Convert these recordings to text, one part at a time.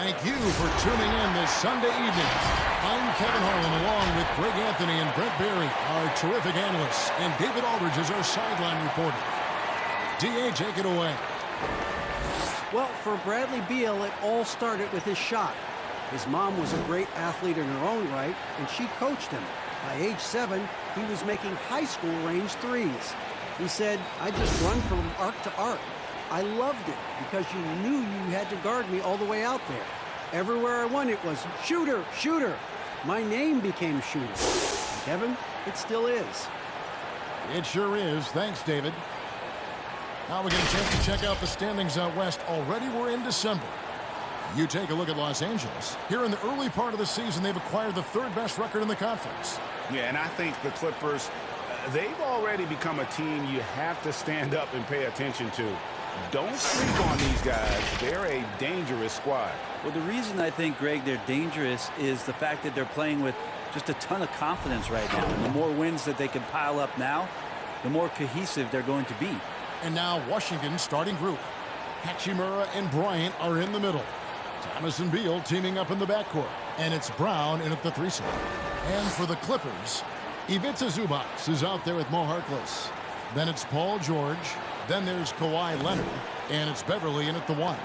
Thank you for tuning in this Sunday evening. I'm Kevin Harlan along with Greg Anthony and Brent Barry, our terrific analysts, and David Aldridge is our sideline reporter. D.A., take it away. Well, for Bradley Beal, it all started with his shot. His mom was a great athlete in her own right, and she coached him. By age 7, he was making high school range threes. He said, "I just run from arc to arc. I loved it because you knew you had to guard me all the way out there. Everywhere I went, it was shooter, shooter. My name became shooter." And Kevin, it still is. It sure is. Thanks, David. Now we get a chance to check out the standings out west. Already we're in December. You take a look at Los Angeles. Here in the early part of the season, they've acquired the third best record in the conference. Yeah, and I think the Clippers, they've already become a team you have to stand up and pay attention to. Don't sleep on these guys. They're a dangerous squad. Well, the reason I think, Greg, they're dangerous is the fact that they're playing with just a ton of confidence right now. And the more wins that they can pile up now, the more cohesive they're going to be. And now Washington's starting group. Hachimura and Bryant are in the middle. Thomas and Beal teaming up in the backcourt. And it's Brown in at the 3 slot. And for the Clippers, Ivica Zubac is out there with Mo Harkless. Then it's Paul George. Then there's Kawhi Leonard. And it's Beverly in at the 1.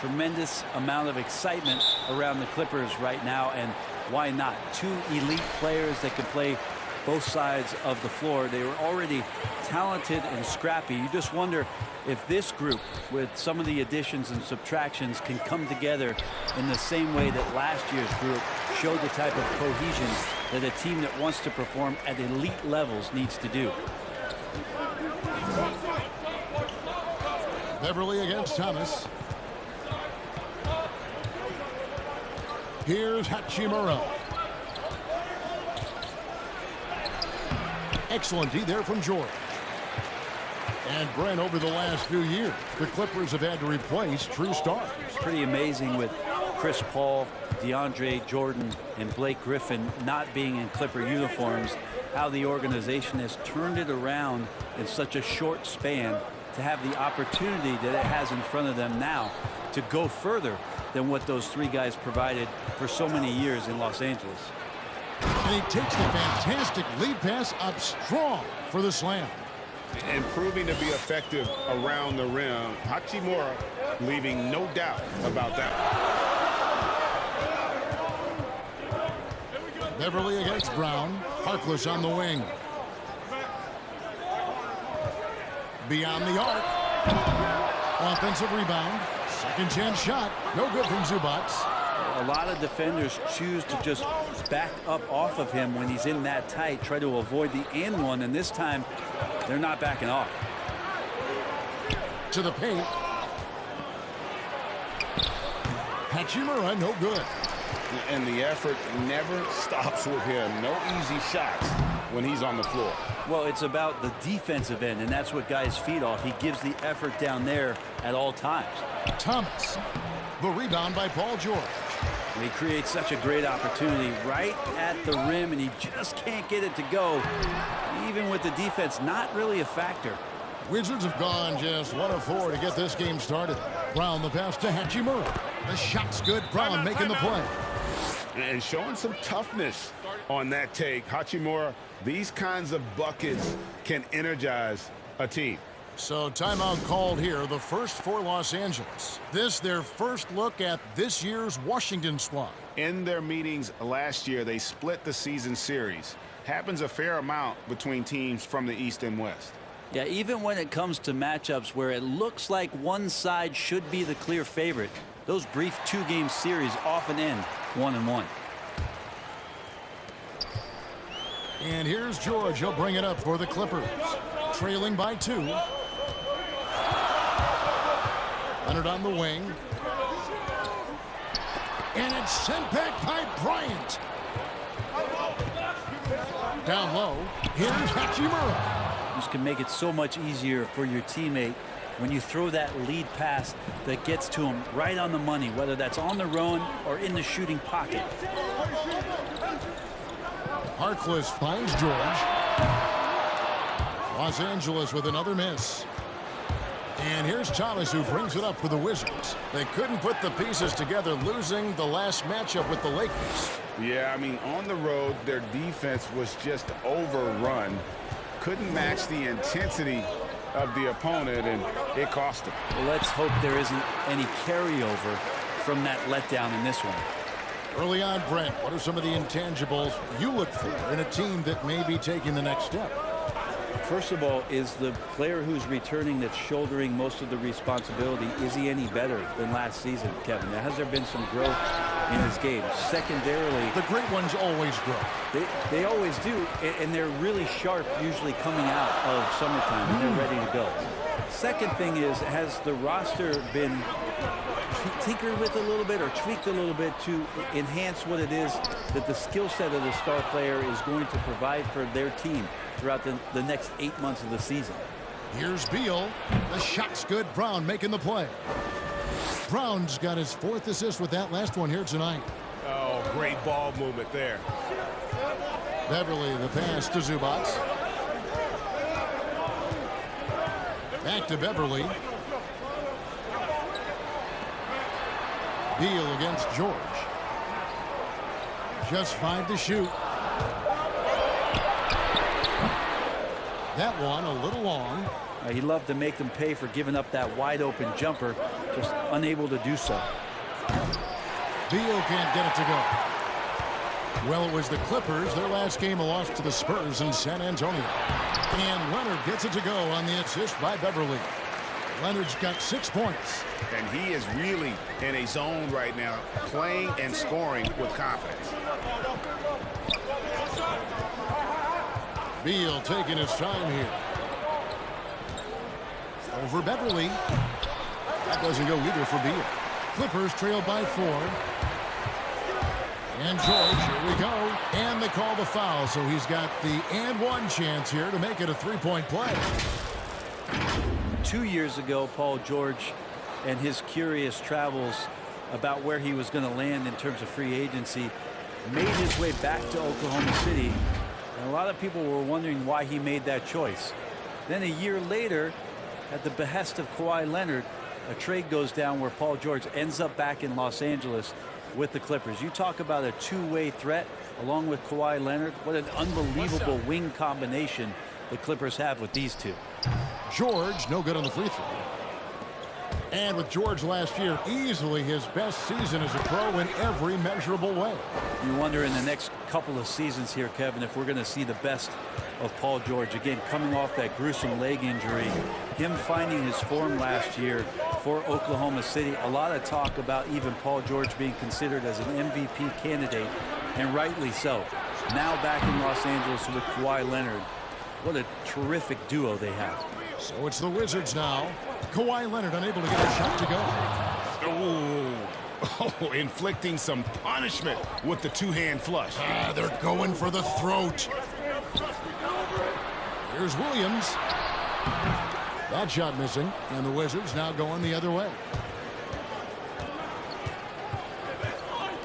Tremendous amount of excitement around the Clippers right now. And why not? 2 elite players that can play both sides of the floor. They were already talented and scrappy. You just wonder if this group, with some of the additions and subtractions, can come together in the same way that last year's group showed the type of cohesion that a team that wants to perform at elite levels needs to do. Beverly against Thomas. Here's Hachimura. Excellent D there from George. And Brent, over the last few years, the Clippers have had to replace true stars. Pretty amazing with Chris Paul, DeAndre Jordan, and Blake Griffin not being in Clipper uniforms, how the organization has turned it around in such a short span to have the opportunity that it has in front of them now to go further than what those 3 guys provided for so many years in Los Angeles. And he takes the fantastic lead pass up strong for the slam. And proving to be effective around the rim. Hachimura leaving no doubt about that. Beverly against Brown. Harkless on the wing. Beyond the arc. Offensive rebound. Second chance shot. No good from Zubac. A lot of defenders choose to just back up off of him when he's in that tight, try to avoid the and one, and this time they're not backing off. To the paint. Hachimura, no good. And the effort never stops with him. No easy shots when he's on the floor. Well, it's about the defensive end, and that's what guys feed off. He gives the effort down there at all times. Thomas. The rebound by Paul George. He creates such a great opportunity right at the rim, and he just can't get it to go. Even with the defense not really a factor. Wizards have gone just 1 of 4 to get this game started. Brown the pass to Hachimura. The shot's good. Brown making the play. And showing some toughness on that take. Hachimura, these kinds of buckets can energize a team. So timeout called here, the first for Los Angeles. This their first look at this year's Washington squad. In their meetings last year, they split the season series. Happens a fair amount between teams from the East and West. Yeah, even when it comes to matchups where it looks like one side should be the clear favorite, those brief 2-game series often end 1-1. And here's George. He'll bring it up for the Clippers. Trailing by 2. Leonard on the wing. And it's sent back by Bryant. Down low. Here's Hachimura. This can make it so much easier for your teammate when you throw that lead pass that gets to him right on the money, whether that's on the run or in the shooting pocket. Harkless finds George. Los Angeles with another miss. And here's Thomas, who brings it up for the Wizards. They couldn't put the pieces together, losing the last matchup with the Lakers. Yeah, I mean, on the road, their defense was just overrun. Couldn't match the intensity of the opponent, and it cost them. Well, let's hope there isn't any carryover from that letdown in this one. Early on, Brent, what are some of the intangibles you look for in a team that may be taking the next step? First of all, is the player who's returning that's shouldering most of the responsibility, is he any better than last season, Kevin? Has there been some growth in his game? Secondarily, The great ones always grow. they always do, and they're really sharp usually coming out of summertime, and they're ready to go. Second thing is, has the roster been tinkered with a little bit or tweaked a little bit to enhance what it is that the skill set of the star player is going to provide for their team throughout the next 8 months of the season? Here's Beal. The shot's good. Brown making the play. Brown's got his 4th assist with that last one here tonight. Oh, great ball movement there. Beverly, the pass to Zubac. Back to Beverly. Beal against George. Just 5 to shoot. That one a little long. He loved to make them pay for giving up that wide open jumper, just unable to do so. Beal can't get it to go. Well, it was the Clippers. Their last game, a loss to the Spurs in San Antonio. And Leonard gets it to go on the assist by Beverly. Leonard's got 6 points. And he is really in a zone right now, playing and scoring with confidence. Beal taking his time here. Over Beverly. That doesn't go either for Beal. Clippers trail by 4. And George, here we go. And they call the foul, so he's got the and one chance here to make it a 3-point play. 2 years ago, Paul George and his curious travels about where he was going to land in terms of free agency made his way back to Oklahoma City. And a lot of people were wondering why he made that choice. Then a year later, at the behest of Kawhi Leonard, a trade goes down where Paul George ends up back in Los Angeles with the Clippers. You talk about a two-way threat along with Kawhi Leonard. What an unbelievable wing combination the Clippers have with these two. George, no good on the free throw. And with George last year, easily his best season as a pro in every measurable way. You wonder in the next couple of seasons here, Kevin, if we're going to see the best of Paul George. Again, coming off that gruesome leg injury, him finding his form last year for Oklahoma City. A lot of talk about even Paul George being considered as an MVP candidate, and rightly so. Now back in Los Angeles with Kawhi Leonard. What a terrific duo they have. So it's the Wizards now. Kawhi Leonard unable to get a shot to go. Oh, inflicting some punishment with the two-hand flush. They're going for the throat. Here's Williams. That shot missing, and the Wizards now going the other way.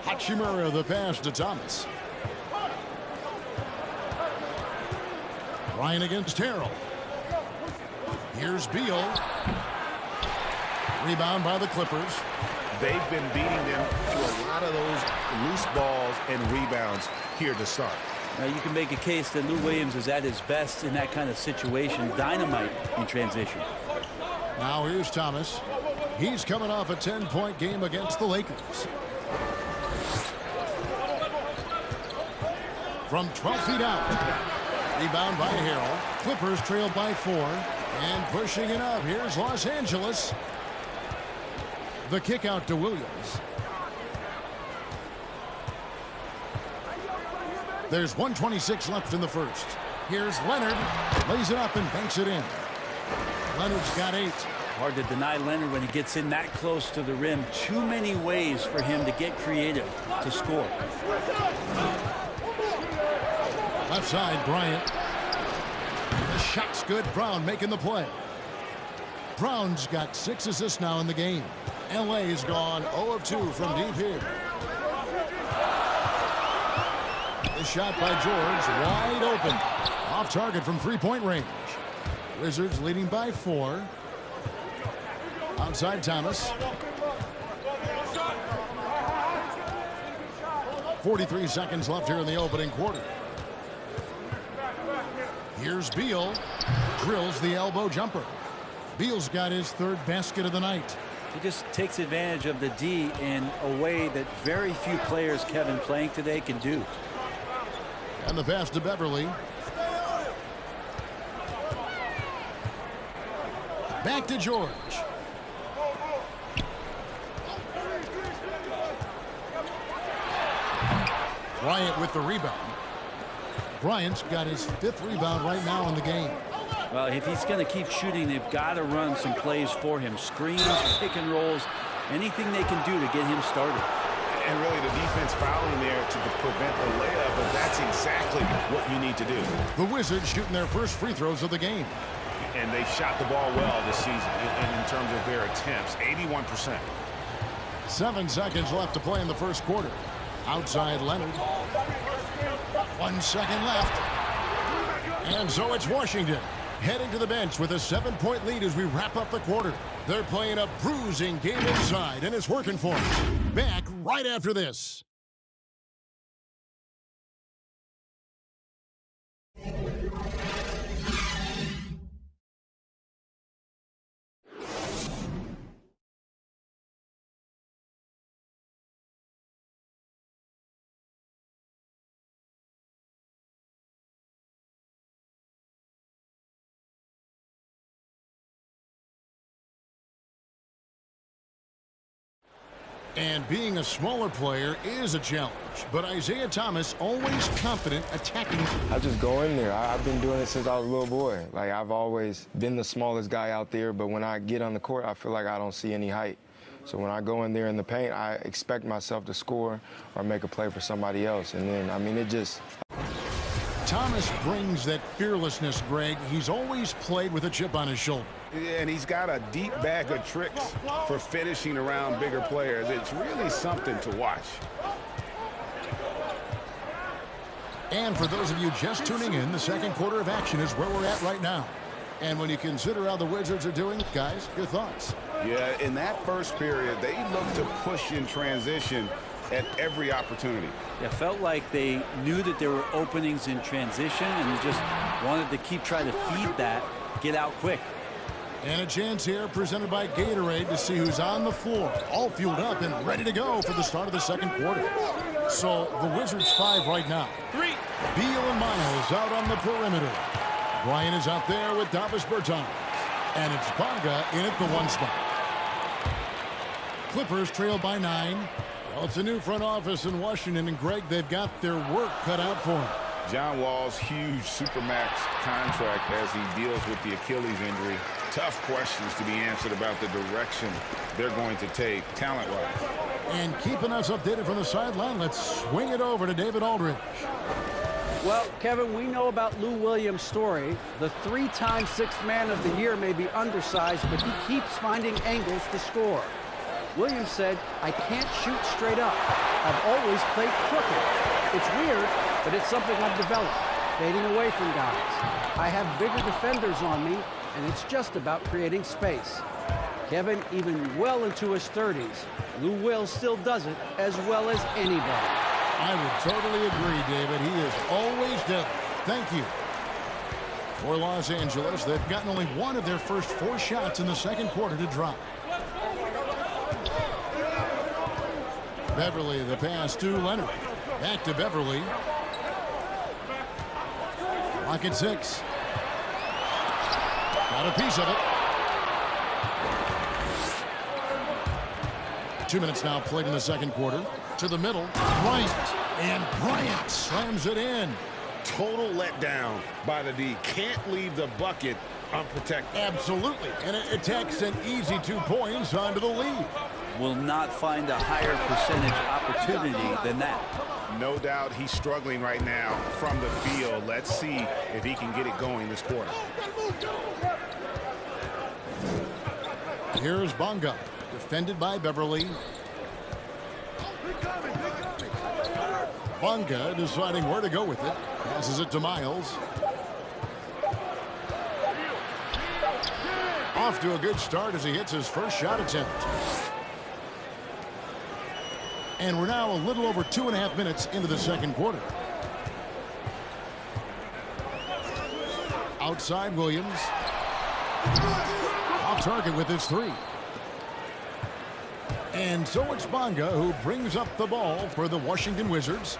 Hachimura, the pass to Thomas. Ryan against Harrell. Here's Beal. Rebound by the Clippers. They've been beating them to a lot of those loose balls and rebounds here to start. Now you can make a case that Lou Williams is at his best in that kind of situation. Dynamite in transition. Now here's Thomas. He's coming off a 10-point game against the Lakers. From 12 feet out. Rebound by Harrell. Clippers trailed by 4. And pushing it up. Here's Los Angeles. The kick out to Williams. There's 1:26 left in the first. Here's Leonard. Lays it up and banks it in. Leonard's got 8. Hard to deny Leonard when he gets in that close to the rim. Too many ways for him to get creative to score. Left side, Bryant. The shot's good. Brown making the play. Brown's got 6 assists now in the game. LA's gone 0 of 2 from deep here. The shot by George, wide open. Off target from 3-point range. Wizards leading by 4. Outside Thomas. 43 seconds left here in the opening quarter. Here's Beal. Drills the elbow jumper. Beal's got his third basket of the night. He just takes advantage of the D in a way that very few players, Kevin, playing today can do. And the pass to Beverly. Back to George. Bryant with the rebound. Bryant's got his 5th rebound right now in the game. Well, if he's going to keep shooting, they've got to run some plays for him. Screens, pick and rolls, anything they can do to get him started. And really the defense fouling there to prevent the layup, but that's exactly what you need to do. The Wizards shooting their first free throws of the game. And they've shot the ball well this season in terms of their attempts, 81%. 7 seconds left to play in the first quarter. Outside Leonard. 1 second left. And so it's Washington heading to the bench with a 7-point lead as we wrap up the quarter. They're playing a bruising game inside, and it's working for them. Back right after this. And being a smaller player is a challenge, but Isaiah Thomas always confident attacking. I just go in there. I've been doing it since I was a little boy. Like, I've always been the smallest guy out there, but when I get on the court, I feel like I don't see any height. So when I go in there in the paint, I expect myself to score or make a play for somebody else. And then, I mean, it just... Thomas brings that fearlessness, Greg. He's always played with a chip on his shoulder. And he's got a deep bag of tricks for finishing around bigger players. It's really something to watch. And for those of you just tuning in, the second quarter of action is where we're at right now. And when you consider how the Wizards are doing, guys, your thoughts? Yeah, in that first period, they looked to push in transition at every opportunity. It felt like they knew that there were openings in transition and they just wanted to keep trying to feed that, get out quick. And a chance here presented by Gatorade to see who's on the floor, all fueled up and ready to go for the start of the second quarter. So the Wizards 5 right now. 3. Beal and Miles out on the perimeter. Bryant is out there with Davis Bertans. And it's Bonga in at the 1 spot. Clippers trail by 9. Well, it's a new front office in Washington, and Greg, they've got their work cut out for them. John Wall's huge Supermax contract as he deals with the Achilles injury. Tough questions to be answered about the direction they're going to take talent-wise. And keeping us updated from the sideline, let's swing it over to David Aldridge. Well, Kevin, we know about Lou Williams' story. The 3-time Sixth Man of the Year may be undersized, but he keeps finding angles to score. Williams said, "I can't shoot straight up. I've always played crooked. It's weird, but it's something I've developed, fading away from guys. I have bigger defenders on me, and it's just about creating space." Kevin, even well into his 30s, Lou Will still does it as well as anybody. I would totally agree, David. He is always deadly. Thank you. For Los Angeles, they've gotten only one of their first 4 shots in the second quarter to drop. Beverly, the pass to Leonard. Back to Beverly. Clock at 6. Got a piece of it. 2 minutes now played in the second quarter. To the middle, Bryant. And Bryant slams it in. Total letdown by the D. Can't leave the bucket unprotected. Absolutely. And it takes an easy 2 points onto the lead. Will not find a higher percentage opportunity than that. No doubt he's struggling right now from the field. Let's see if he can get it going this quarter. Here's Bonga, defended by Beverly. Bonga deciding where to go with it. Passes it to Miles. Off to a good start as he hits his first shot attempt. And we're now a little over 2.5 minutes into the second quarter. Outside Williams. Off target with his three. And so it's Bonga who brings up the ball for the Washington Wizards.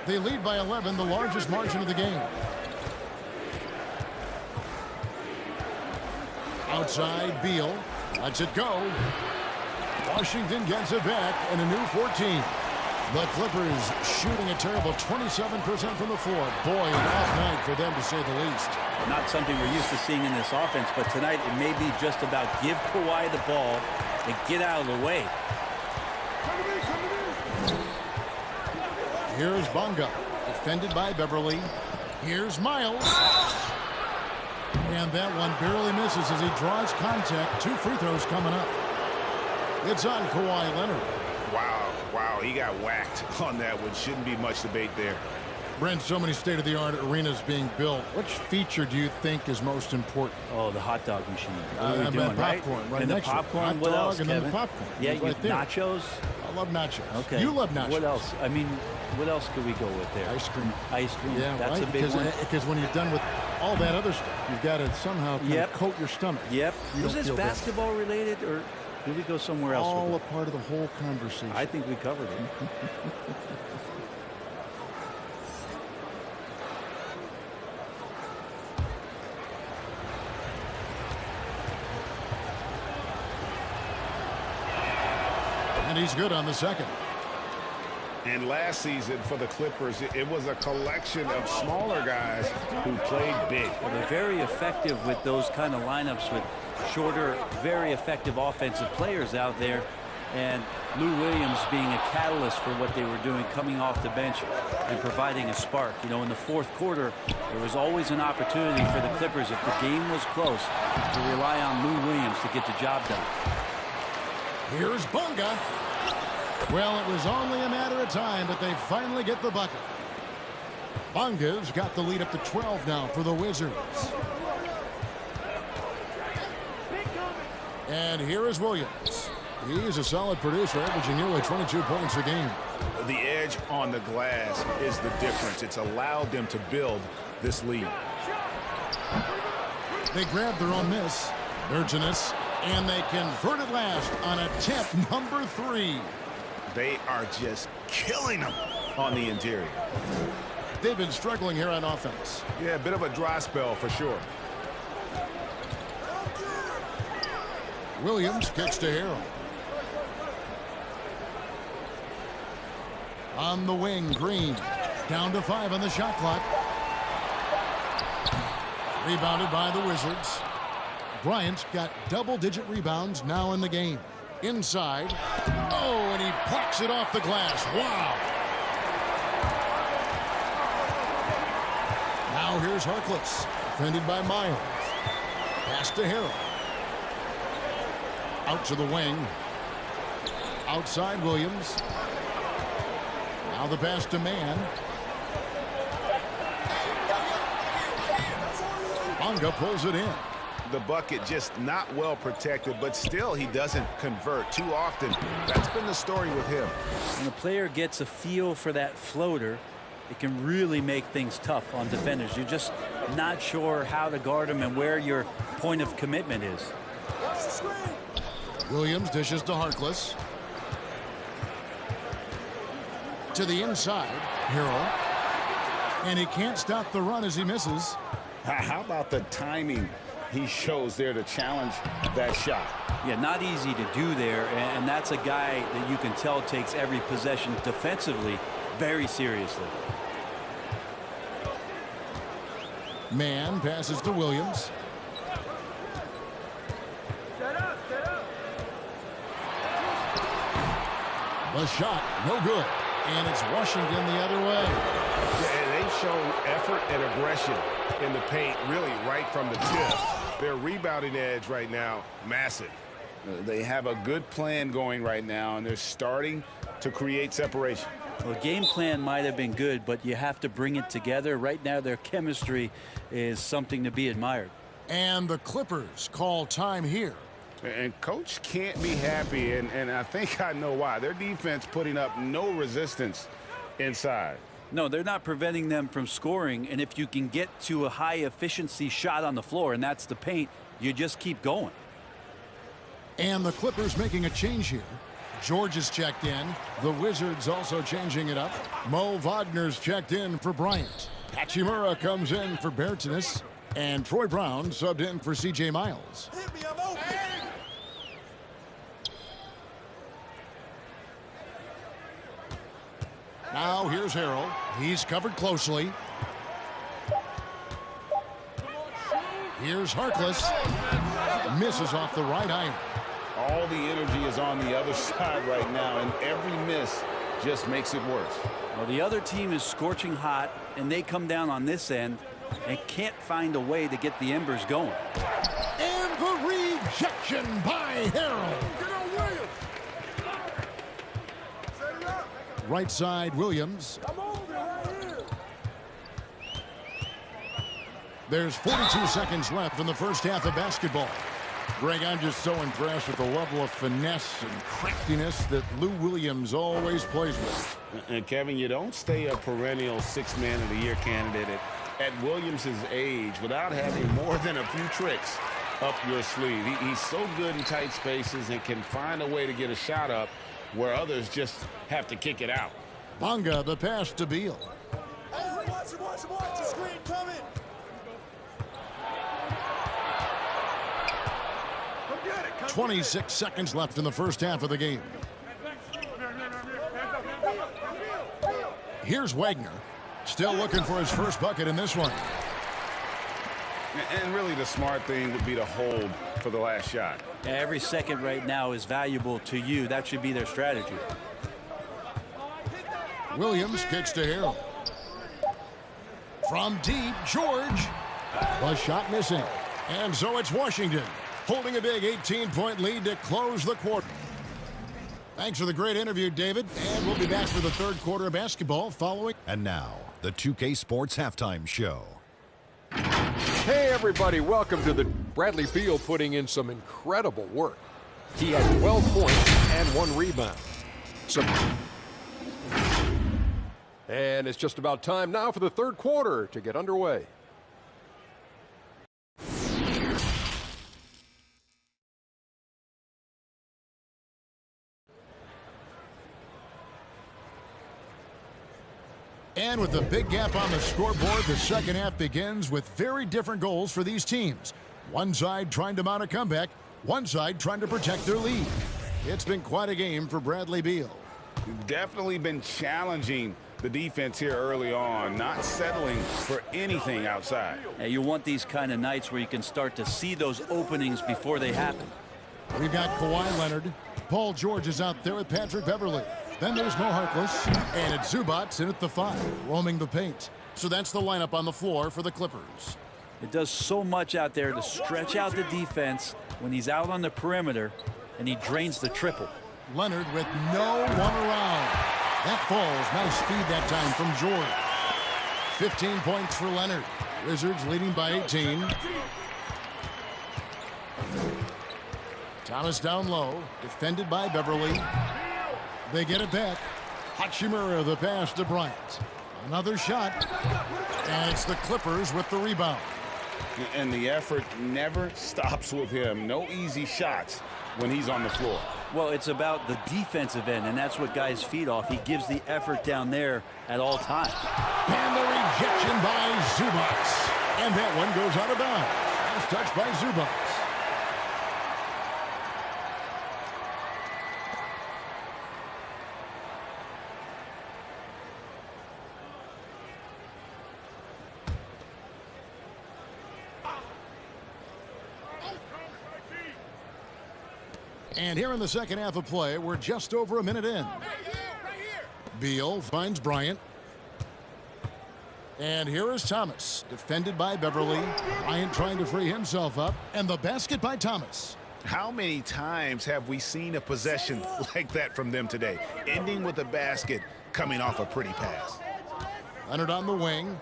They lead by 11, the largest margin of the game. Outside Beal. Lets it go. Washington gets it back and a new 14. The Clippers shooting a terrible 27% from the floor. Boy, an off night for them to say the least. Not something we're used to seeing in this offense, but tonight it may be just about give Kawhi the ball and get out of the way. Here's Bonga, defended by Beverly. Here's Miles. And that one barely misses as he draws contact. 2 free throws coming up. It's on Kawhi Leonard. Wow, he got whacked on that one. Shouldn't be much debate there. Brent, so many state-of-the-art arenas being built. Which feature do you think is most important? Oh, the hot dog machine. What are we And doing, popcorn, right and the next to it. popcorn, Hot what dog else, and Kevin? then the popcorn. Yeah, It's right there. nachos. I love nachos. Okay. You love nachos. What else? I mean, what else could we go with there? Ice cream. Ice cream. Yeah, That's right? a big one. Because when you're done with all that other stuff, you've got to somehow kind of coat your stomach. Yep. You Was don't this feel bad. basketball related, or did we go somewhere else? All with a part of the whole conversation. I think we covered it. And he's good on the second. And last season for the Clippers, it was a collection of smaller guys who played big. They're very effective with those kind of lineups with shorter, very effective offensive players out there. And Lou Williams being a catalyst for what they were doing, coming off the bench and providing a spark. You know, in the fourth quarter, there was always an opportunity for the Clippers, if the game was close, to rely on Lou Williams to get the job done. Here's Bonga. Well, it was only a matter of time, but they finally get the bucket. Bonga's got the lead up to 12 now for the Wizards. And here is Williams. He's a solid producer, averaging nearly 22 points a game. The edge on the glass is the difference. It's allowed them to build this lead. They grab their own miss. Burgenis, and they convert it last on attempt number 3. They are just killing them on the interior. They've been struggling here on offense. Yeah, a bit of a dry spell for sure. Williams kicks to Harrell. On the wing, Green. Down to 5 on the shot clock. Rebounded by the Wizards. Bryant's got double-digit rebounds now in the game. Inside. Oh, and he plucks it off the glass. Wow. Now here's Harkless. Defended by Miles. Pass to Harrell. Out to the wing. Outside Williams. Now the pass to Mann. Bonga pulls it in. The bucket just not well protected, but still he doesn't convert too often. That's been the story with him. When a player gets a feel for that floater, it can really make things tough on defenders. You're just not sure how to guard them and where your point of commitment is. Williams dishes to Harkless. To the inside, Harrell. And he can't stop the run as he misses. How about the timing he shows there to challenge that shot? Yeah, not easy to do there, and that's a guy that you can tell takes every possession defensively very seriously. Mann passes to Williams. The shot, no good. And it's Washington the other way. Yeah, and they've shown effort and aggression in the paint, really right from the tip. Their rebounding edge right now, massive. They have a good plan going right now, and they're starting to create separation. Well, the game plan might have been good, but you have to bring it together. Right now, their chemistry is something to be admired. And the Clippers call time here. And Coach can't be happy, and I think I know why. Their defense putting up no resistance inside. No, they're not preventing them from scoring, and if you can get to a high-efficiency shot on the floor, and that's the paint, you just keep going. And the Clippers making a change here. George is checked in. The Wizards also changing it up. Mo Wagner's checked in for Bryant. Hachimura comes in for Bertans. And Troy Brown subbed in for C.J. Miles. Now here's Harrell. He's covered closely. Here's Harkless. Misses off the right iron. All the energy is on the other side right now, and every miss just makes it worse. Well, the other team is scorching hot, and they come down on this end and can't find a way to get the embers going. And the rejection by Harrell. Right side, Williams. There's 42 seconds left in the first half of basketball. Greg, I'm just so impressed with the level of finesse and craftiness that Lou Williams always plays with. And Kevin, you don't stay a perennial six-man of the year candidate at Williams' age without having more than a few tricks up your sleeve. He's so good in tight spaces and can find a way to get a shot up where others just have to kick it out. Bonga, the pass to Beal. Hey, watch it. Screen coming. 26 seconds left in the first half of the game. Here's Wagner. Still looking for his first bucket in this one. And really the smart thing would be to hold for the last shot. Every second right now is valuable to you. That should be their strategy. Williams kicks to Harrell. From deep, George. The shot missing. And so it's Washington holding a big 18-point lead to close the quarter. Thanks for the great interview, David. And we'll be back for the third quarter of basketball following. And now, the 2K Sports Halftime Show. Hey, everybody. Welcome to the Bradley Beal putting in some incredible work. He had 12 points and 1 rebound. And it's just about time now for the third quarter to get underway. And with the big gap on the scoreboard, the second half begins with very different goals for these teams. One side trying to mount a comeback, one side trying to protect their lead. It's been quite a game for Bradley Beal. Definitely been challenging the defense here early on, not settling for anything outside. Yeah, you want these kind of nights where you can start to see those openings before they happen. We've got Kawhi Leonard. Paul George is out there with Patrick Beverley. Then there's Mo Harkless, and it's Zubats in at the 5, roaming the paint. So that's the lineup on the floor for the Clippers. It does so much out there to stretch out the defense when he's out on the perimeter, and he drains the triple. Leonard with no one around. That falls. Nice speed that time from George. 15 points for Leonard. Wizards leading by 18. Thomas down low, defended by Beverley. They get it back. Hachimura the pass to Bryant. Another shot. And it's the Clippers with the rebound. And the effort never stops with him. No easy shots when he's on the floor. Well, it's about the defensive end, and that's what guys feed off. He gives the effort down there at all times. And the rejection by Zubats. And that one goes out of bounds. Nice touch by Zubats. And here in the second half of play, we're just over a minute in. Beal finds Bryant. And here is Thomas, defended by Beverley. Bryant trying to free himself up. And the basket by Thomas. How many times have we seen a possession like that from them today, ending with a basket coming off a pretty pass? Leonard on the wing.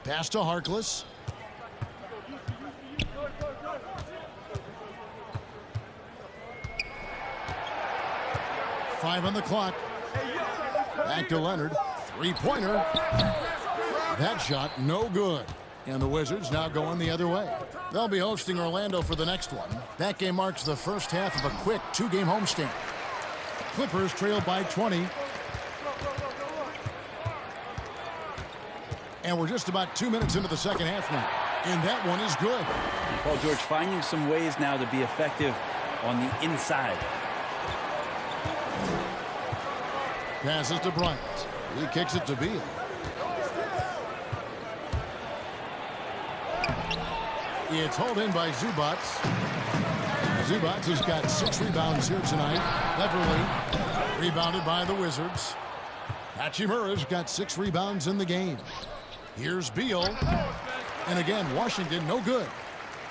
Pass to Harkless. Five on the clock. Back to Leonard. Three-pointer. That shot no good. And the Wizards now going the other way. They'll be hosting Orlando for the next one. That game marks the first half of a quick two-game homestand. Clippers trail by 20. And we're just about 2 minutes into the second half now. And that one is good. Paul George finding some ways now to be effective on the inside. Passes to Bryant. He kicks it to Beal. It's hauled in by Zubac. Zubac has got 6 rebounds here tonight. Beverly rebounded by the Wizards. Hachimura's got 6 rebounds in the game. Here's Beal. And again, Washington no good.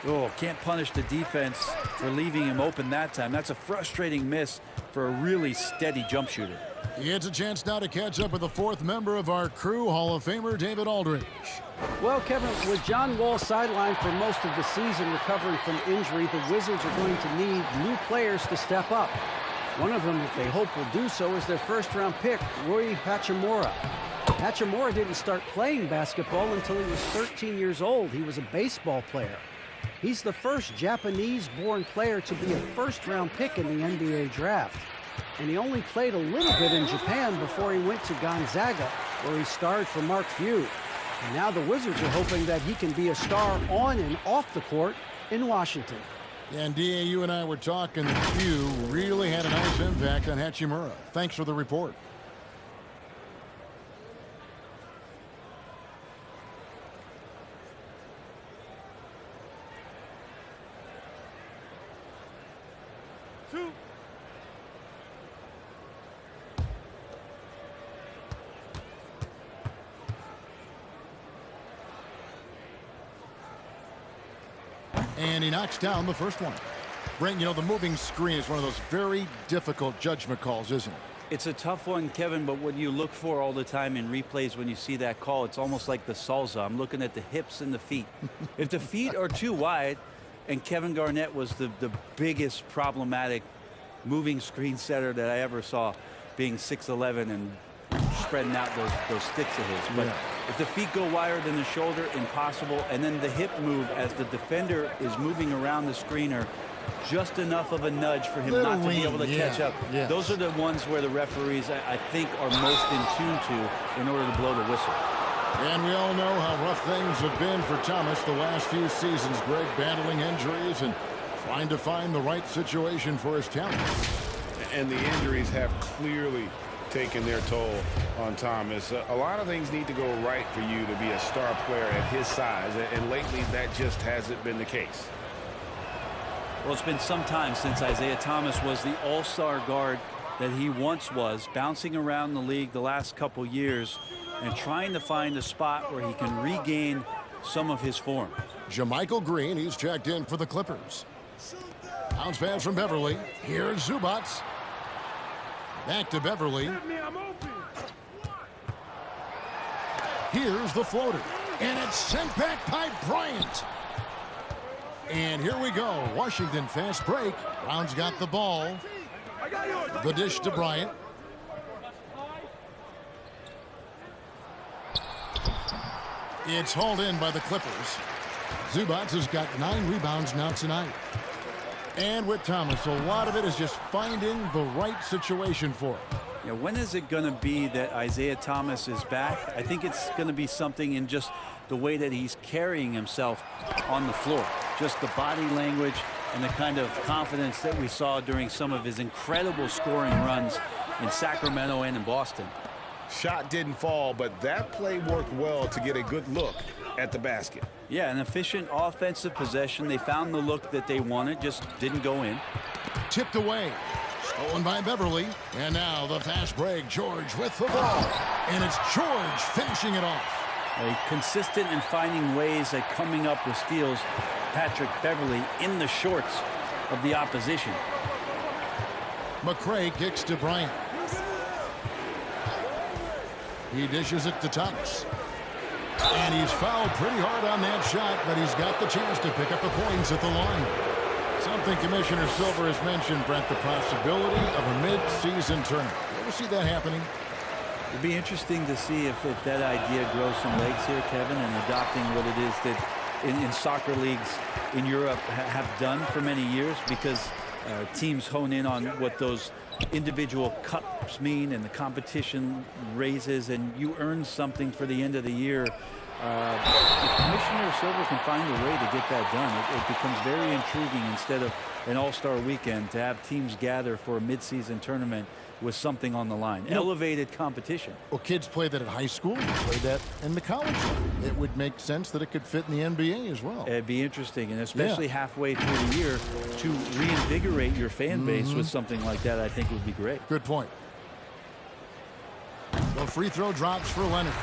Oh, can't punish the defense for leaving him open that time. That's a frustrating miss for a really steady jump shooter. It's a chance now to catch up with the 4th member of our crew, Hall of Famer David Aldridge. Well, Kevin, with John Wall sidelined for most of the season recovering from injury, the Wizards are going to need new players to step up. One of them that they hope will do so is their first-round pick, Rui Hachimura. Hachimura didn't start playing basketball until he was 13 years old. He was a baseball player. He's the first Japanese-born player to be a first-round pick in the NBA draft. And he only played a little bit in Japan before he went to Gonzaga, where he starred for Mark Few. And now the Wizards are hoping that he can be a star on and off the court in Washington. And D.A., you and I were talking that Few really had a nice impact on Hachimura. Thanks for the report. And he knocks down the first one. Brent, you know, the moving screen is one of those very difficult judgment calls, isn't it? It's a tough one, Kevin, but what you look for all the time in replays when you see that call, it's almost like the salsa. I'm looking at the hips and the feet. If the feet are too wide, and Kevin Garnett was the biggest problematic moving screen setter that I ever saw, being 6'11" and spreading out those sticks of his. But if the feet go wider than the shoulder, impossible. And then the hip move as the defender is moving around the screener, just enough of a nudge for him not to be able to catch up. Yes. Those are the ones where the referees, I think, are most in tune to in order to blow the whistle. And we all know how rough things have been for Thomas the last few seasons, Greg, battling injuries and trying to find the right situation for his talent. And the injuries have clearly taken their toll on Thomas. A lot of things need to go right for you to be a star player at his size, and lately that just hasn't been the case. Well, it's been some time since Isaiah Thomas was the all-star guard that he once was, bouncing around the league the last couple years and trying to find a spot where he can regain some of his form. JaMychal Green, he's checked in for the Clippers. Bounce pass from Beverly. Here's Zubac. Back to Beverly. Here's the floater. And it's sent back by Bryant. And here we go. Washington fast break. Brown's got the ball. The dish to Bryant. It's hauled in by the Clippers. Zubac has got 9 rebounds now tonight. And with Thomas, a lot of it is just finding the right situation for him. You know, when is it going to be that Isaiah Thomas is back? I think it's going to be something in just the way that he's carrying himself on the floor. Just the body language and the kind of confidence that we saw during some of his incredible scoring runs in Sacramento and in Boston. Shot didn't fall, but that play worked well to get a good look at the basket. Yeah, an efficient offensive possession. They found the look that they wanted, just didn't go in. Tipped away. Stolen by Beverly. And now the fast break. George with the ball. And it's George finishing it off. Consistent in finding ways at coming up with steals. Patrick Beverly in the shorts of the opposition. McRae kicks to Bryant. He dishes it to Thomas. And he's fouled pretty hard on that shot, but he's got the chance to pick up the points at the line. Something Commissioner Silver has mentioned, Brent, the possibility of a mid-season tournament. You ever see that happening? It'd be interesting to see if that idea grows some legs here, Kevin, and adopting what it is that in soccer leagues in Europe have done for many years, because teams hone in on what those individual cups mean and the competition raises, and you earn something for the end of the year. If Commissioner Silver can find a way to get that done, it becomes very intriguing instead of an all-star weekend to have teams gather for a mid-season tournament with something on the line. Elevated competition. Well, kids play that at high school. They play that in the college level. It would make sense that it could fit in the NBA as well. It'd be interesting, and especially halfway through the year, to reinvigorate your fan base with something like that, I think would be great. Good point. The free throw drops for Leonard.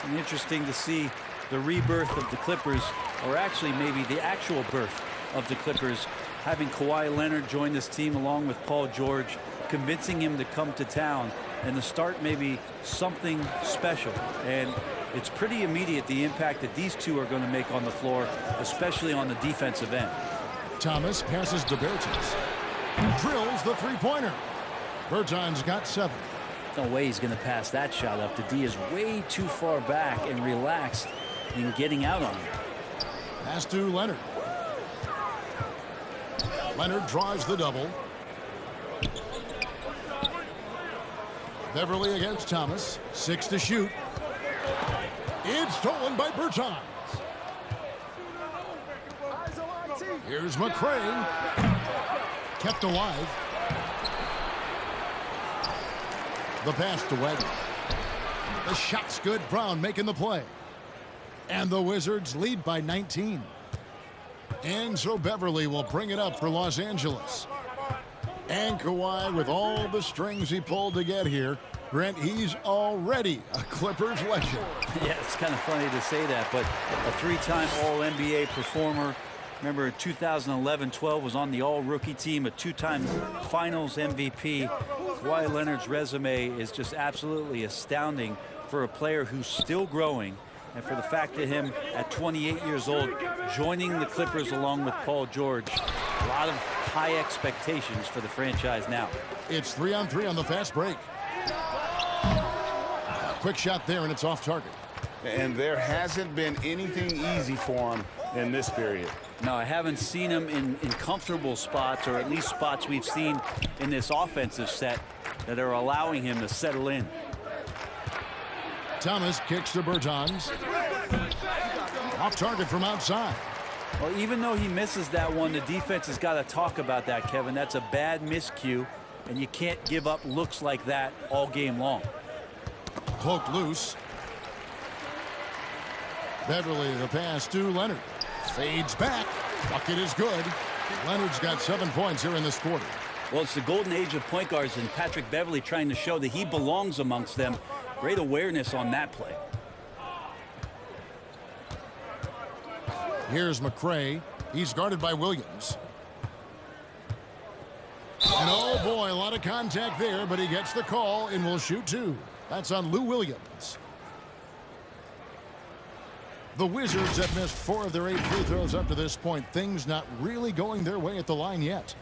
And interesting to see the rebirth of the Clippers, or actually maybe the actual birth of the Clippers, having Kawhi Leonard join this team along with Paul George, convincing him to come to town and to start maybe something special. And it's pretty immediate, the impact that these two are going to make on the floor, especially on the defensive end. Thomas passes to Bertans. Drills the three-pointer. Bertans got 7. No way he's going to pass that shot up. The D is way too far back and relaxed in getting out on him. Pass to Leonard. Leonard draws the double. Beverly against Thomas. 6 to shoot. It's stolen by Bertans. Here's McCray. Kept alive. The pass to Wagner. The shot's good. Brown making the play. And the Wizards lead by 19. And so Beverly will bring it up for Los Angeles. And Kawhi, with all the strings he pulled to get here, Brent, he's already a Clippers legend. Yeah, it's kind of funny to say that, but a 3-time All-NBA performer. Remember, 2011-12 was on the All-Rookie team, a 2-time Finals MVP. Kawhi Leonard's resume is just absolutely astounding for a player who's still growing, and for the fact that him at 28 years old joining the Clippers along with Paul George. A lot of high expectations for the franchise now. It's 3-on-3 on the fast break. Quick shot there, and it's off target. And there hasn't been anything easy for him in this period. No, I haven't seen him in comfortable spots, or at least spots we've seen in this offensive set that are allowing him to settle in. Thomas kicks to Bertans. Off target from outside. Well, even though he misses that one, the defense has got to talk about that, Kevin. That's a bad miscue, and you can't give up looks like that all game long. Poked loose. Beverly, the pass to Leonard. Fades back. Bucket is good. Leonard's got 7 points here in this quarter. Well, it's the golden age of point guards, and Patrick Beverly trying to show that he belongs amongst them. Great awareness on that play. Here's McCray. He's guarded by Williams. And oh boy, a lot of contact there, but he gets the call and will shoot 2. That's on Lou Williams. The Wizards have missed 4 of their 8 free throws up to this point. Things not really going their way at the line yet.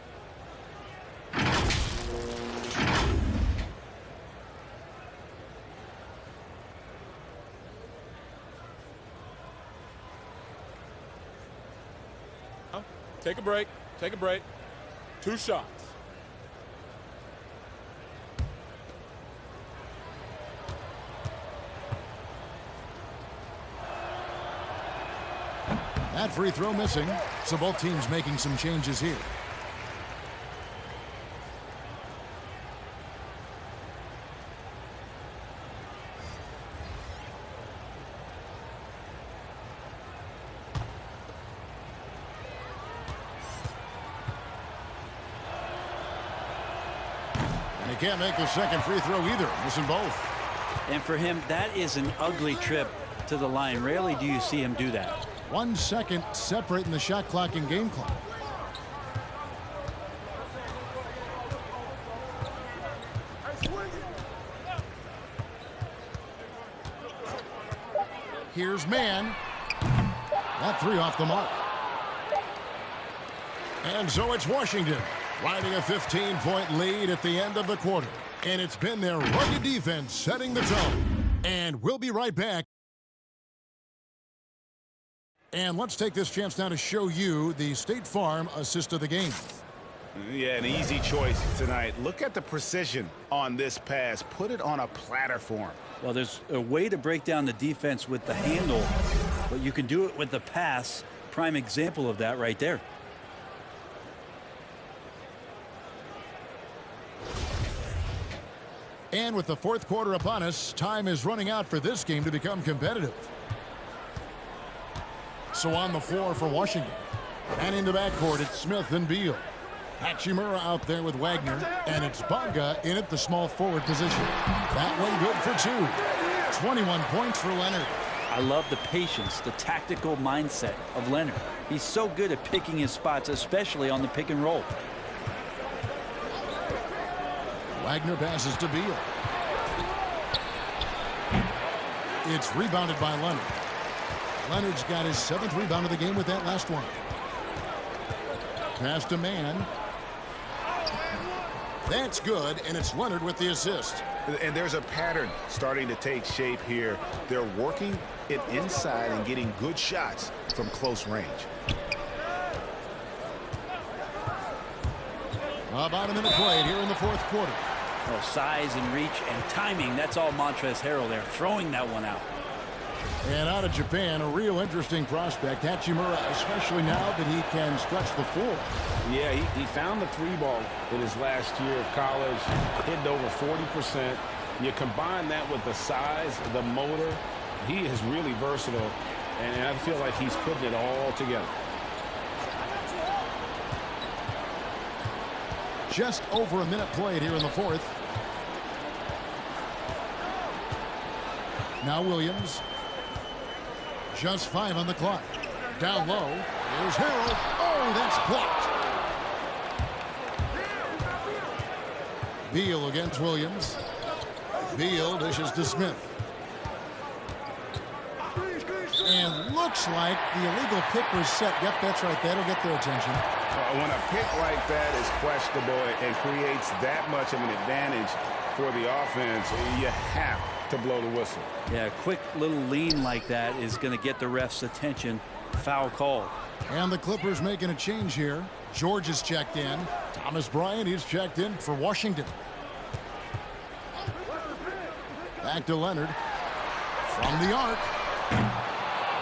Take a break. Take a break. 2 shots. That free throw missing, so both teams making some changes here. And he can't make the second free throw either, missing both. And for him, that is an ugly trip to the line. Rarely do you see him do that. 1 second separating the shot clock and game clock. Here's Mann. That three off the mark. And so it's Washington riding a 15-point lead at the end of the quarter. And it's been their rugged defense setting the tone. And we'll be right back. And let's take this chance now to show you the State Farm assist of the game. Yeah, an easy choice tonight. Look at the precision on this pass. Put it on a platter for him. Well, there's a way to break down the defense with the handle, but you can do it with the pass. Prime example of that right there. And with the fourth quarter upon us, time is running out for this game to become competitive. So on the floor for Washington. And in the backcourt, it's Smith and Beal. Hachimura out there with Wagner. And it's Bonga in at the small forward position. That one good for two. 21 points for Leonard. I love the patience, the tactical mindset of Leonard. He's so good at picking his spots, especially on the pick and roll. Wagner passes to Beal. It's rebounded by Leonard. Leonard's got his 7th rebound of the game with that last one. Pass to Mann. That's good, and it's Leonard with the assist. And there's a pattern starting to take shape here. They're working it inside and getting good shots from close range. About a minute played here in the fourth quarter. Oh, size and reach and timing. That's all Montrezl Harrell there, throwing that one out. And out of Japan, a real interesting prospect. Hachimura, especially now that he can stretch the floor. Yeah, he found the three ball in his last year of college, hitting over 40%. You combine that with the size, the motor, he is really versatile, and I feel like he's putting it all together. Just over a minute played here in the fourth. Now Williams. Just 5 on the clock. Down low. Here's Harrell. Oh, that's blocked. Beal against Williams. Beal dishes to Smith. And looks like the illegal pick was set. Yep, that's right. That'll get their attention. When a pick like that is questionable and creates that much of an advantage for the offense, you have to blow the whistle. Yeah, a quick little lean like that is going to get the ref's attention. Foul call. And the Clippers making a change here. George is checked in. Thomas Bryant, he's checked in for Washington. Back to Leonard. From the arc.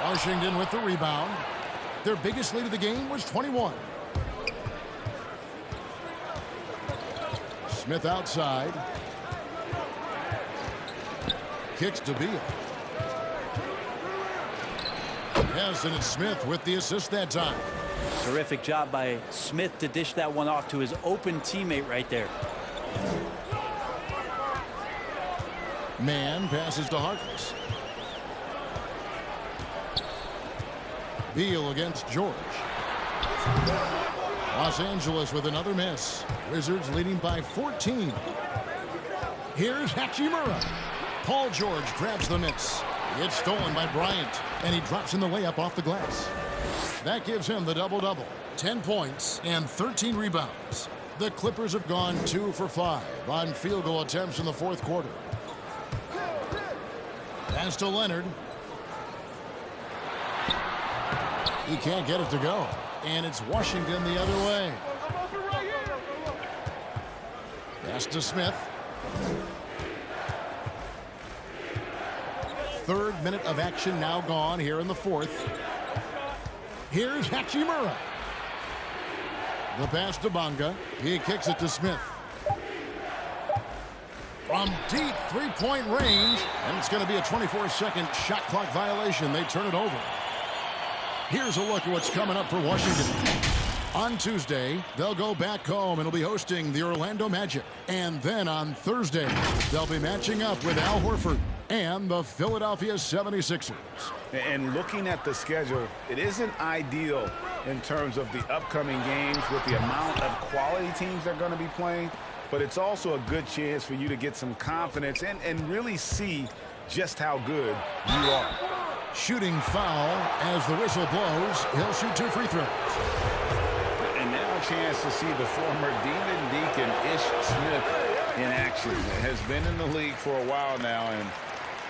Washington with the rebound. Their biggest lead of the game was 21. Smith outside. Kicks to Beal. Yes, and it's Smith with the assist that time. Terrific job by Smith to dish that one off to his open teammate right there. Mann passes to Harkless. Beal against George. Los Angeles with another miss. Wizards leading by 14. Here's Hachimura. Paul George grabs the miss. It's stolen by Bryant, and he drops in the layup off the glass. That gives him the double-double. 10 points and 13 rebounds. The Clippers have gone 2 for 5 on field goal attempts in the fourth quarter. Pass to Leonard. He can't get it to go. And it's Washington the other way. Pass to Smith. Third minute of action now gone here in the fourth. Here's Hachimura. The pass to Bonga. He kicks it to Smith. From deep three-point range. And it's going to be a 24-second shot clock violation. They turn it over. Here's a look at what's coming up for Washington. On Tuesday, they'll go back home and will be hosting the Orlando Magic. And then on Thursday, they'll be matching up with Al Horford and the Philadelphia 76ers. And looking at the schedule, it isn't ideal in terms of the upcoming games with the amount of quality teams they're going to be playing, but it's also a good chance for you to get some confidence and really see just how good you are. Shooting foul as the whistle blows. He'll shoot 2 free throws. And now a chance to see the former Demon Deacon Ish Smith in action. Has been in the league for a while now and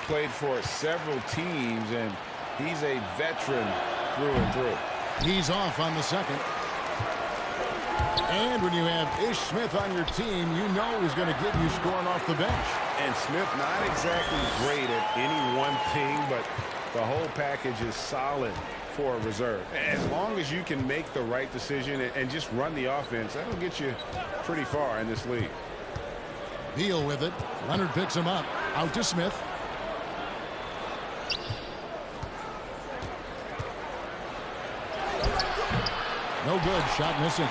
played for several teams, and he's a veteran through and through. He's off on the second. And when you have Ish Smith on your team, you know he's going to get you scoring off the bench. And Smith not exactly great at any one thing, but the whole package is solid for a reserve. As long as you can make the right decision and just run the offense, that'll get you pretty far in this league. Beal with it. Leonard picks him up. Out to Smith. No good. Shot missing.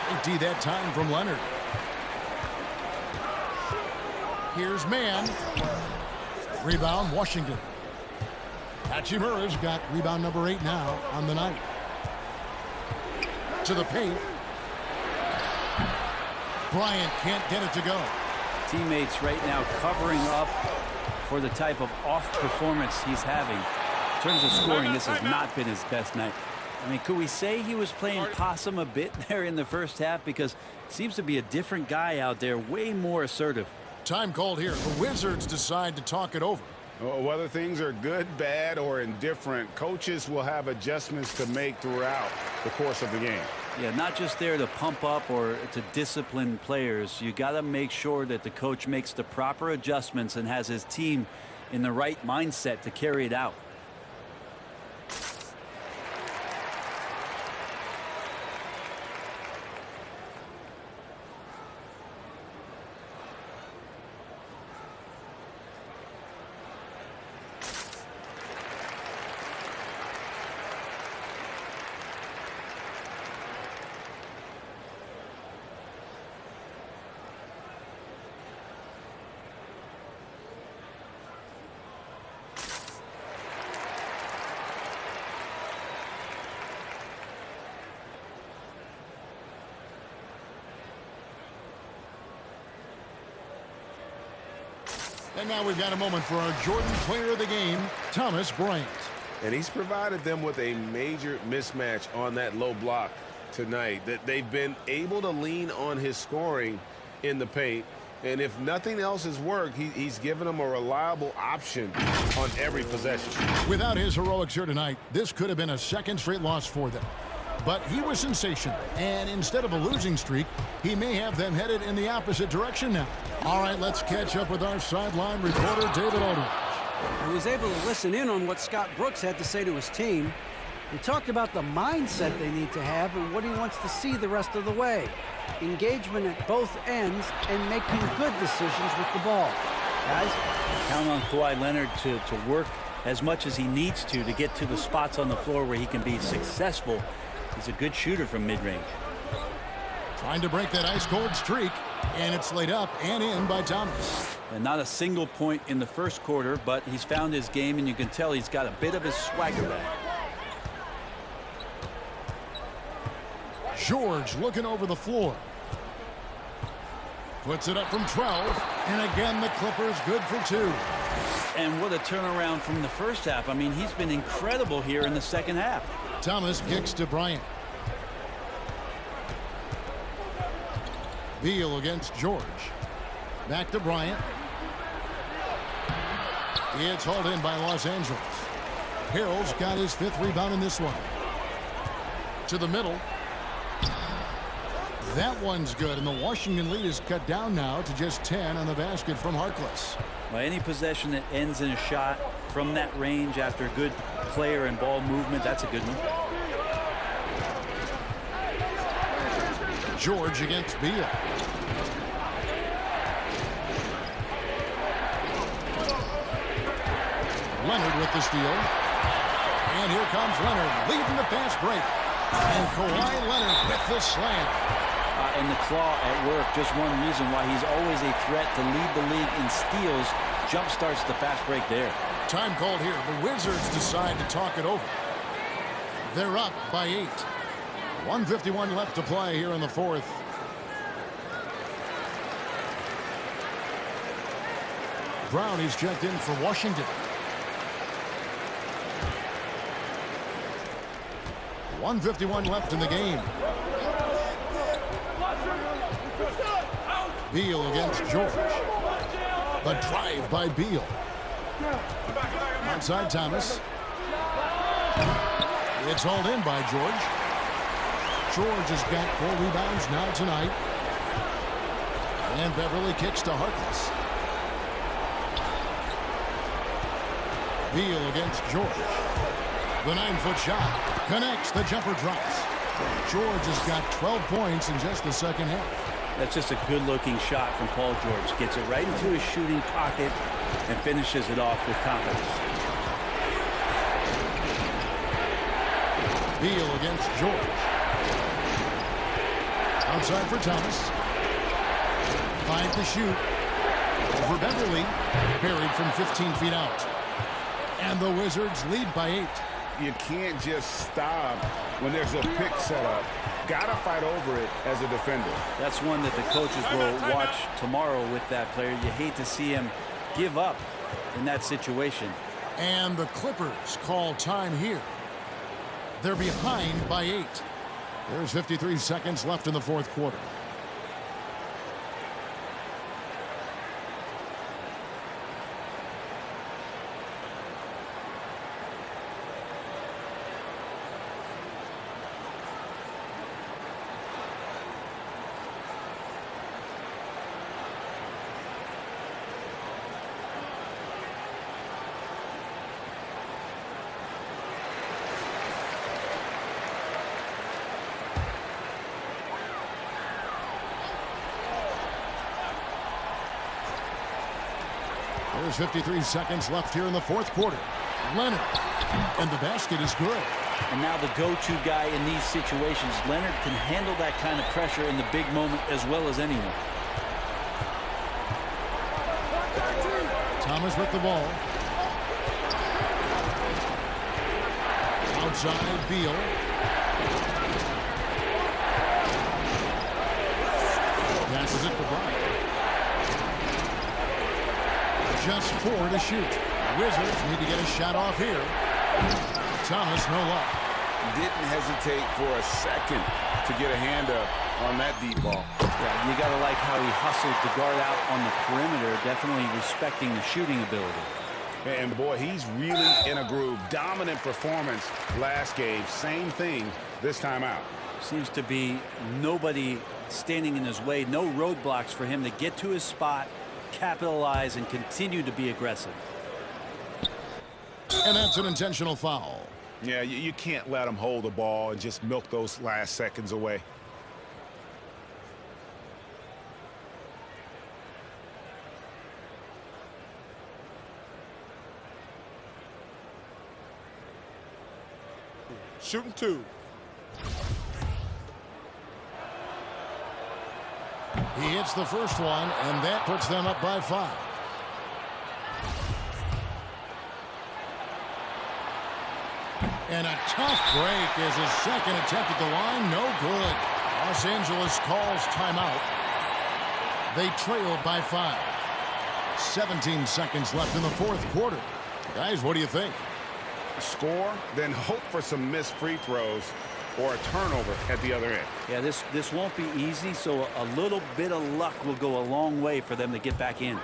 Empty that time from Leonard. Here's Mann. Rebound, Washington. Hachimura's got rebound number 8 now on the night. To the paint. Bryant can't get it to go. Teammates right now covering up for the type of off performance he's having. In terms of scoring, this has not been his best night. I mean, could we say he was playing possum a bit there in the first half? Because it seems to be a different guy out there, way more assertive. Time called here. The Wizards decide to talk it over. Whether things are good, bad, or indifferent, coaches will have adjustments to make throughout the course of the game. Yeah, not just there to pump up or to discipline players. You got to make sure that the coach makes the proper adjustments and has his team in the right mindset to carry it out. And now we've got a moment for our Jordan player of the game, Thomas Bryant. And he's provided them with a major mismatch on that low block tonight. That they've been able to lean on his scoring in the paint. And if nothing else has worked, he's given them a reliable option on every possession. Without his heroics here tonight, this could have been a second straight loss for them. But he was sensational, and instead of a losing streak, he may have them headed in the opposite direction now. All right, let's catch up with our sideline reporter, David Aldridge. I was able to listen in on what Scott Brooks had to say to his team. He talked about the mindset they need to have and what he wants to see the rest of the way. Engagement at both ends and making good decisions with the ball. Guys? Count on Kawhi Leonard to work as much as he needs to get to the spots on the floor where he can be successful. He's a good shooter from mid-range. Trying to break that ice-cold streak, and it's laid up and in by Thomas. And not a single point in the first quarter, but he's found his game, and you can tell he's got a bit of his swagger back. George looking over the floor. Puts it up from 12, and again the Clippers good for 2. And what a turnaround from the first half. I mean, he's been incredible here in the second half. Thomas kicks to Bryant. Beal against George. Back to Bryant. It's hauled in by Los Angeles. Harrell's got his 5th rebound in this one. To the middle. That one's good, and the Washington lead is cut down now to just 10 on the basket from Harkless. Well, any possession that ends in a shot from that range after good player and ball movement, that's a good one. George against Beal. Leonard with the steal. And here comes Leonard leading the fast break. And Kawhi Leonard with the slam. And the claw at work, just one reason why he's always a threat to lead the league in steals. Jump starts the fast break there. Time called here. The Wizards decide to talk it over. They're up by 8. 1:51 left to play here in the 4th. Brown is checked in for Washington. 1:51 left in the game. Beal against George. The drive by Beal. Outside Thomas. It's hauled in by George. George has got 4 rebounds now tonight. And Beverly kicks to Harkless. Beal against George. The 9-foot shot connects. The jumper drops. George has got 12 points in just the second half. That's just a good-looking shot from Paul George. Gets it right into his shooting pocket and finishes it off with confidence. Beal against George. Outside for Thomas. 5 to shoot. Over Beverly. Buried from 15 feet out. And the Wizards lead by 8. You can't just stop when there's a pick set up. Gotta fight over it as a defender. That's one that the coaches will watch tomorrow with that player. You hate to see him give up in that situation. And the Clippers call time here. They're behind by 8. There's 53 seconds left in the fourth quarter. There's 53 seconds left here in the fourth quarter. Leonard. And the basket is good. And now the go-to guy in these situations. Leonard can handle that kind of pressure in the big moment as well as anyone. Thomas with the ball. Outside Beal. Passes it to Bryant. Just 4 to shoot. Wizards need to get a shot off here. Thomas, no luck. Didn't hesitate for a second to get a hand up on that deep ball. Yeah, you got to like how he hustled the guard out on the perimeter, definitely respecting the shooting ability. And boy, he's really in a groove. Dominant performance last game. Same thing this time out. Seems to be nobody standing in his way. No roadblocks for him to get to his spot, capitalize, and continue to be aggressive. And that's an intentional foul. Yeah, you can't let him hold the ball and just milk those last seconds away. Shooting 2. He hits the first one, and that puts them up by 5. And a tough break is his second attempt at the line. No good. Los Angeles calls timeout. They trail by 5. 17 seconds left in the fourth quarter. Guys, what do you think? Score, then hope for some missed free throws or a turnover at the other end. Yeah, this won't be easy, so a little bit of luck will go a long way for them to get back in.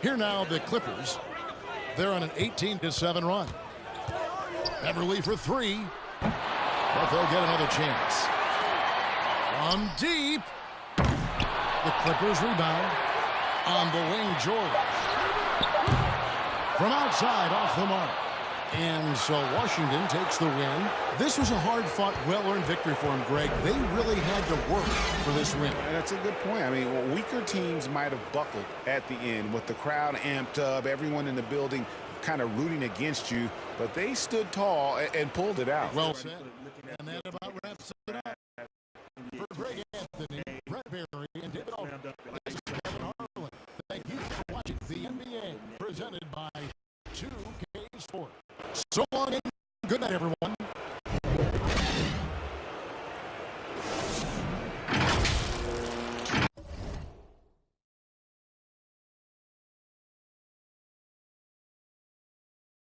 Here now, the Clippers. They're on an 18-7 run. Beverly for 3. But they'll get another chance. From deep. The Clippers rebound. On the wing, George. From outside, off the mark. And so Washington takes the win. This was a hard-fought, well-earned victory for them, Greg. They really had to work for this win. That's a good point. I mean, weaker teams might have buckled at the end with the crowd amped up, everyone in the building kind of rooting against you, but they stood tall and pulled it out. Well said. And that about wraps it up. For Greg Anthony, Brett Barry, and David Aldridge, this is Kevin Harlan. Thank you for watching the NBA presented by 2K Sports. So long and good night, everyone.